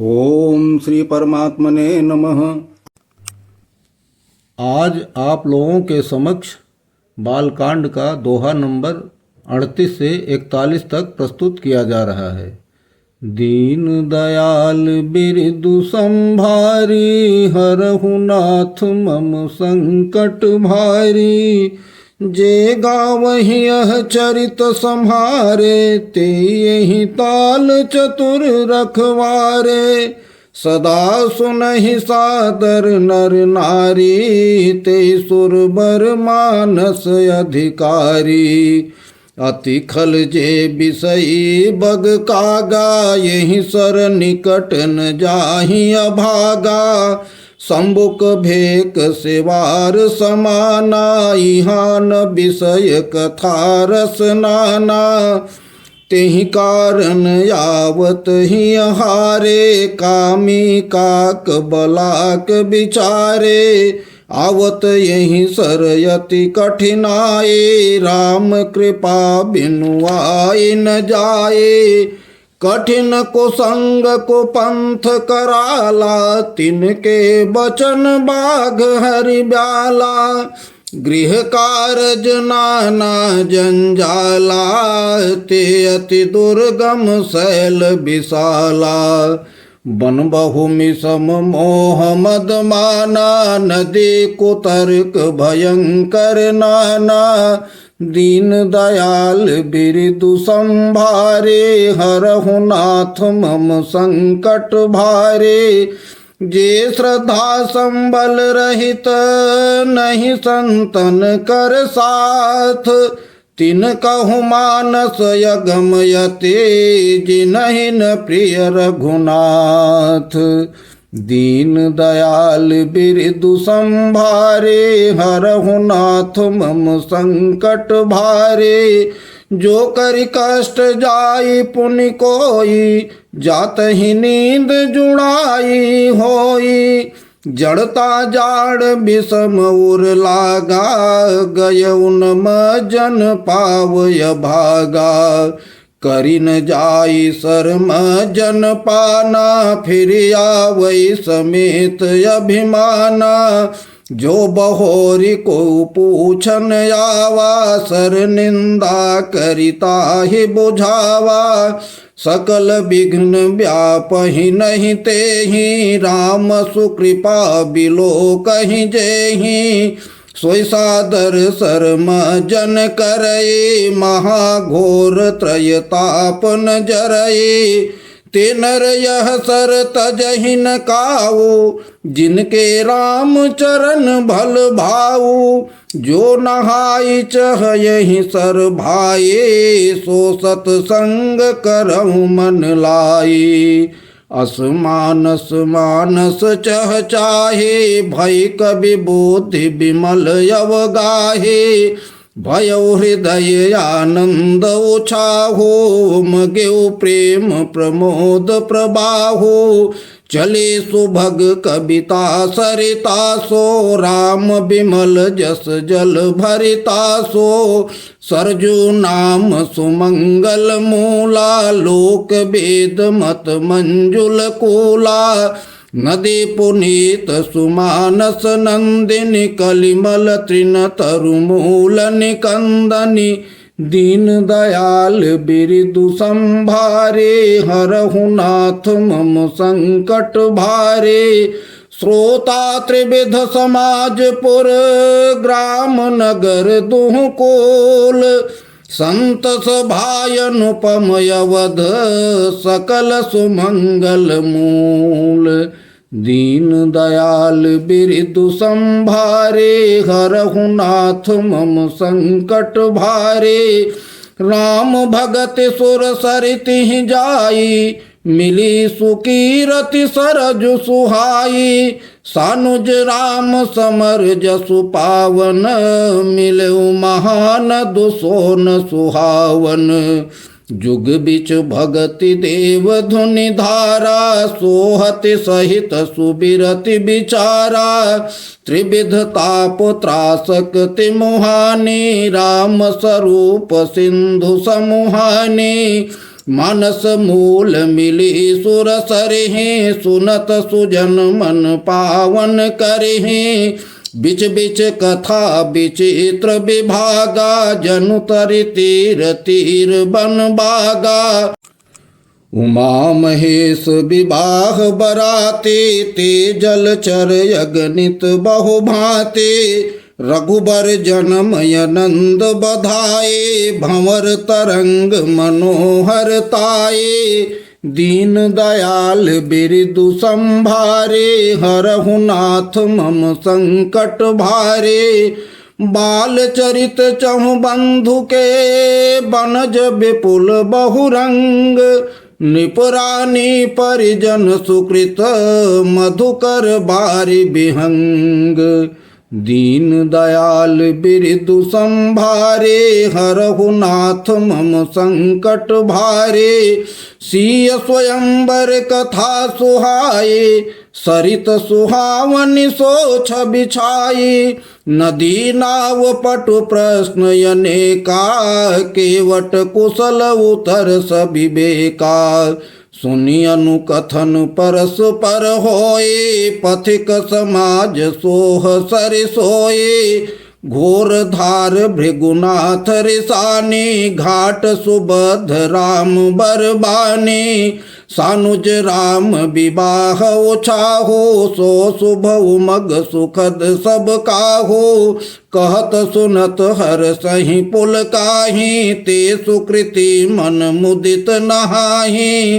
ओम श्री परमात्मने नमः। आज आप लोगों के समक्ष बालकांड का दोहा नंबर 38 से 41 तक प्रस्तुत किया जा रहा है। दीन दयाल बिरदु संभारी, हरहु नाथ मम संकट भारी। जे गावहि यह चरित सम्हारे, ते यही ताल चतुर रखवारे। सदा सुनहि सादर नर नारी, ते सुरबर मानस अधिकारी। अति खल जे बिसई बग कागा, यही सर निकट न जाहि अभागा। संबुक भेक सेवार समाना, इहाँ न विषय कथा रस नाना। तेहि कारण यावत ही हारे, कामी काक बलाक विचारे। आवत यही सरयति कठिनाए, राम कृपा बिनु आए न जाए। कठिन को संग को पंथ कराला, तिनके बचन बाघ हरि ब्याला। गृह कारज नाना जंजाला, ते अति दुर्गम शैल विशाला। बन बहुमि सम मोह मद माना, नदी कुतर्क भयंकर नाना। दीन दयाल बिरदु संभारे, हरहु नाथ मम संकट भारे। जे श्रद्धा संबल रहित, नहीं संतन कर साथ। तिन कहु मानस यगमयते, जिनहि न प्रिय रघुनाथ। दीन दयाल बिरदु संभारे, हरहु नाथ मम संकट भारे। जो करि कष्ट जाई पुनि कोई, जात ही नींद जुड़ाई होई। जड़ता जाड़ विषम उर लागा, गय उन्म जन पावय भागा। करि न जाई शर्म जन पाना, फिर आवै समेत अभिमाना। जो बहोरी को पूछन आवा, सर निंदा करिता ही बुझावा। सकल विघ्न व्यापहि नहीं तेहि, राम सुकृपा बिलो कहीं जेहि। सोई सादर शर्म जन करई, महाघोर त्रयताप न जरई। ते नर यह सर तजहि न काऊ, जिनके राम चरण भल भाऊ। जो नहाई चह यही सर भाए, सो सतसंग करहु मन लाई। असमानस मानस चह चाहे, भय कवि बुद्धि विमल अवगाहे। भयो हृदय आनंद उछाहो, मगेउ प्रेम प्रमोद प्रबाहो। चले सुभग कविता सरिता सो, राम विमल जस जल भरिता सो। सरजू नाम सुमंगल मूला, लोक वेद मत मंजुल कूला। नदी पुनीत सुमानस नंदिनी, कलिमल तृण तरुमूल निकंदनी। दीन दयाल बिरदु संभारे, हरहु नाथ मम संकट भारे। श्रोता त्रिविध समाजपुर, ग्राम नगर दुह कोल। संत सभाय अनुपम अवध, सकल सुमंगल मूल। दीन दयाल बिरदु संभारे, हरहु नाथ मम संकट भारे। राम भगत सुर सरिति जाई, मिली सुकीरति सरजु सुहाई। सानुज राम समर जसु पावन, मिलऊ महान दुसोन सुहावन। जुग बिच भगति देव धुनि धारा, सोहति सहित सुबिरति विचारा। त्रिविध ताप त्रासक मुहानी, राम स्वरूप सिंधु समुहानी। मानस मूल मिली सुर सरहि सुनत सुजन मन पावन करहि बिच बिच कथा विचित्र विभागा जनु तरि तीर तीर बन बागा उमा महेश विवाह बराते ते जलचर अगणित बहु भांति रघुबर जनमय नंद बधाए भंवर तरंग मनोहर ताए दीन दयाल बिरदु संभारे हरहु नाथ मम संकट भारे बाल चरित चहु बंधु के बनज विपुल बहुरंग निपरानी परिजन सुकृत मधुकर बारि विहंग दीन दयाल बिरदु संभारे हरहु नाथ मम संकट भारे सिय स्वयंवर कथा सुहाए सरित सुहावनि सोछ बिछाई नदी नाव पटु प्रश्न अनेका केवट कुशल उत्तर सभी बेका सुनि अनुकथन परस्पर होए पथिक समाज सोह सर सोए घोर धार भृगुनाथ रिसानी घाट सुबध राम बरबानी सानुज राम विवाह उछाहो सो शुभ उमग सुखद सब काहो कहत सुनत हर सही पुल काही ते सुकृति मन मुदित नहाही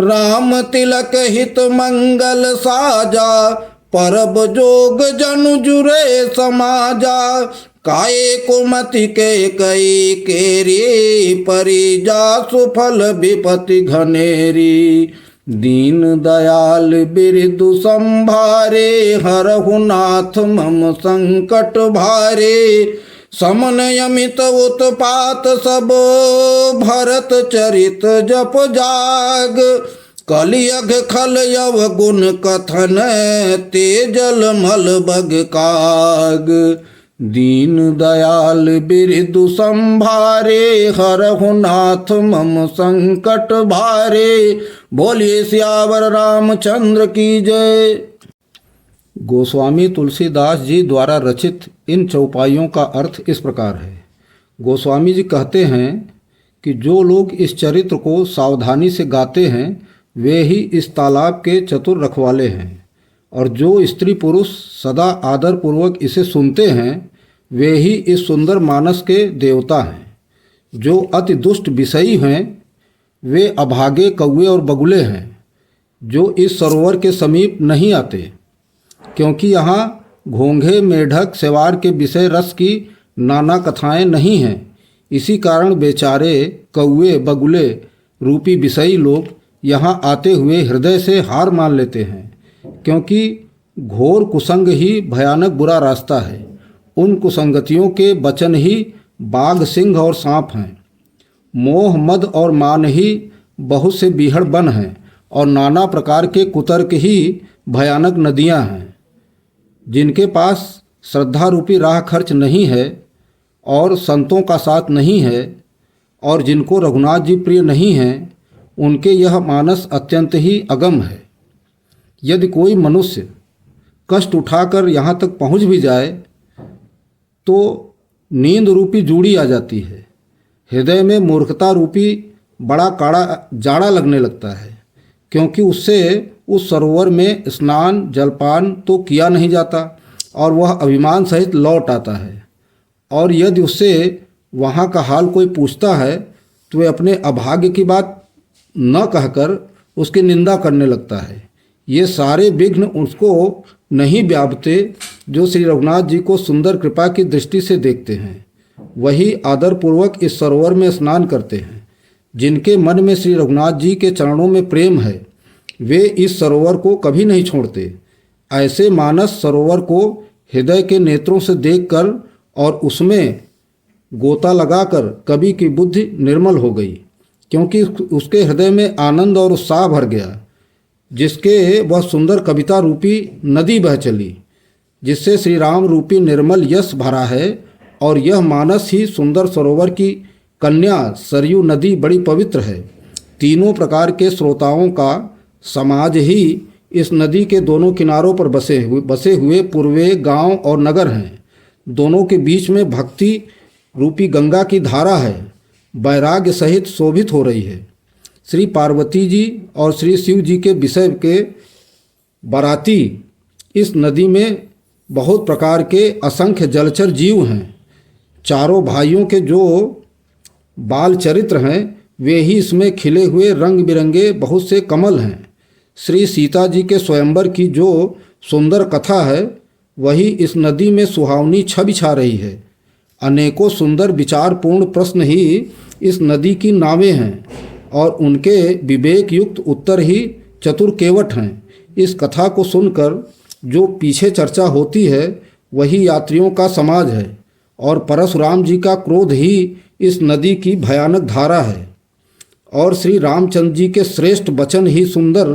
राम तिलक हित मंगल साजा परब जोग जनु जुरे समाजा काये कुमति के कई केरी परिजा सुफल विपति घनेरी दीन दयाल बिरदु संभारे हरहु नाथ मम संकट भारे समन यमित उत्पात सब भरत चरित जप जाग कलियघ खल यव गुण कथन तेजल मल बग काग दीन दयाल बिरदु संभारे हरहु नाथ मम संकट भारे। बोलिए सियावर रामचंद्र की जय। गोस्वामी तुलसीदास जी द्वारा रचित इन चौपाइयों का अर्थ इस प्रकार है। गोस्वामी जी कहते हैं कि जो लोग इस चरित्र को सावधानी से गाते हैं वे ही इस तालाब के चतुर रखवाले हैं, और जो स्त्री पुरुष सदा आदर पूर्वक इसे सुनते हैं वे ही इस सुंदर मानस के देवता हैं। जो अति दुष्ट विषयी हैं वे अभागे कौवे और बगुले हैं जो इस सरोवर के समीप नहीं आते, क्योंकि यहाँ घोंघे मेढक सेवार के विषय रस की नाना कथाएं नहीं हैं। इसी कारण बेचारे कौवे बगुले रूपी विषयी लोग यहाँ आते हुए हृदय से हार मान लेते हैं, क्योंकि घोर कुसंग ही भयानक बुरा रास्ता है। उन कुसंगतियों के वचन ही बाघ सिंह और सांप हैं। मोह मद और मान ही बहुत से बीहड़ बन हैं, और नाना प्रकार के कुतर्क ही भयानक नदियाँ हैं। जिनके पास श्रद्धा रूपी राह खर्च नहीं है और संतों का साथ नहीं है, और जिनको रघुनाथ जी प्रिय नहीं हैं, उनके यह मानस अत्यंत ही अगम है। यदि कोई मनुष्य कष्ट उठाकर यहाँ तक पहुँच भी जाए तो नींद रूपी जूड़ी आ जाती है। हृदय में मूर्खता रूपी बड़ा काड़ा जाड़ा लगने लगता है, क्योंकि उससे उस सरोवर में स्नान जलपान तो किया नहीं जाता और वह अभिमान सहित लौट आता है। और यदि उससे वहाँ का हाल कोई पूछता है तो वे अपने अभाग्य की बात न कहकर उसकी निंदा करने लगता है। ये सारे विघ्न उसको नहीं व्यापते जो श्री रघुनाथ जी को सुंदर कृपा की दृष्टि से देखते हैं। वही आदरपूर्वक इस सरोवर में स्नान करते हैं। जिनके मन में श्री रघुनाथ जी के चरणों में प्रेम है वे इस सरोवर को कभी नहीं छोड़ते। ऐसे मानस सरोवर को हृदय के नेत्रों से देखकर और उसमें गोता लगाकर कवि की बुद्धि निर्मल हो गई, क्योंकि उसके हृदय में आनंद और उत्साह भर गया, जिसके वह सुंदर कविता रूपी नदी बह चली, जिससे श्री राम रूपी निर्मल यश भरा है। और यह मानस ही सुंदर सरोवर की कन्या सरयू नदी बड़ी पवित्र है। तीनों प्रकार के श्रोताओं का समाज ही इस नदी के दोनों किनारों पर बसे हुए पूर्वे गांव और नगर हैं। दोनों के बीच में भक्ति रूपी गंगा की धारा है, वैराग्य सहित शोभित हो रही है। श्री पार्वती जी और श्री शिव जी के विषय के बाराती इस नदी में बहुत प्रकार के असंख्य जलचर जीव हैं। चारों भाइयों के जो बाल चरित्र हैं वे ही इसमें खिले हुए रंग बिरंगे बहुत से कमल हैं। श्री सीता जी के स्वयंवर की जो सुंदर कथा है वही इस नदी में सुहावनी छवि छा रही है। अनेकों सुंदर विचारपूर्ण प्रश्न ही इस नदी की नावें हैं और उनके विवेक युक्त उत्तर ही चतुर केवट हैं। इस कथा को सुनकर जो पीछे चर्चा होती है वही यात्रियों का समाज है और परशुराम जी का क्रोध ही इस नदी की भयानक धारा है और श्री रामचंद्र जी के श्रेष्ठ वचन ही सुंदर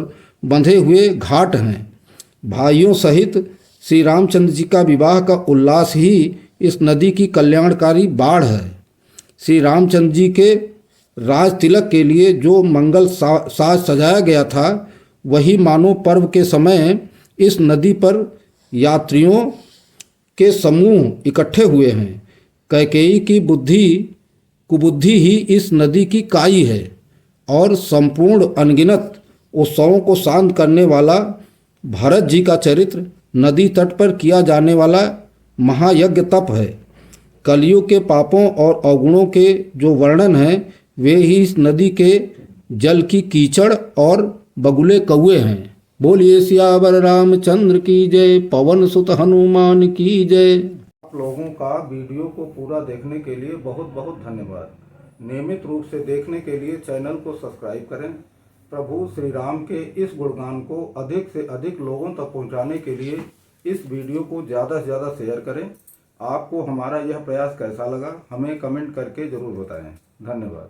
बंधे हुए घाट हैं। भाइयों सहित श्री रामचंद्र जी का विवाह का उल्लास ही इस नदी की कल्याणकारी बाढ़ है। श्री रामचंद्र जी के राज तिलक के लिए जो मंगल साज सजाया गया था वही मानो पर्व के समय इस नदी पर यात्रियों के समूह इकट्ठे हुए हैं। कैकेयी की कुबुद्धि ही इस नदी की काई है और संपूर्ण अनगिनत उत्सवों को शांत करने वाला भरत जी का चरित्र नदी तट पर किया जाने वाला महायज्ञ तप है। कलयुग के पापों और अवगुणों के जो वर्णन हैं वे ही इस नदी के जल की कीचड़ और बगुले कौए हैं। बोलिए सियावर रामचंद्र की जय, पवन सुत हनुमान की जय। आप लोगों का वीडियो को पूरा देखने के लिए बहुत बहुत धन्यवाद। नियमित रूप से देखने के लिए चैनल को सब्सक्राइब करें। प्रभु श्री राम के इस गुणगान को अधिक से अधिक लोगों तक पहुंचाने के लिए इस वीडियो को ज़्यादा से ज़्यादा शेयर करें। आपको हमारा यह प्रयास कैसा लगा हमें कमेंट करके ज़रूर बताएं। धन्यवाद।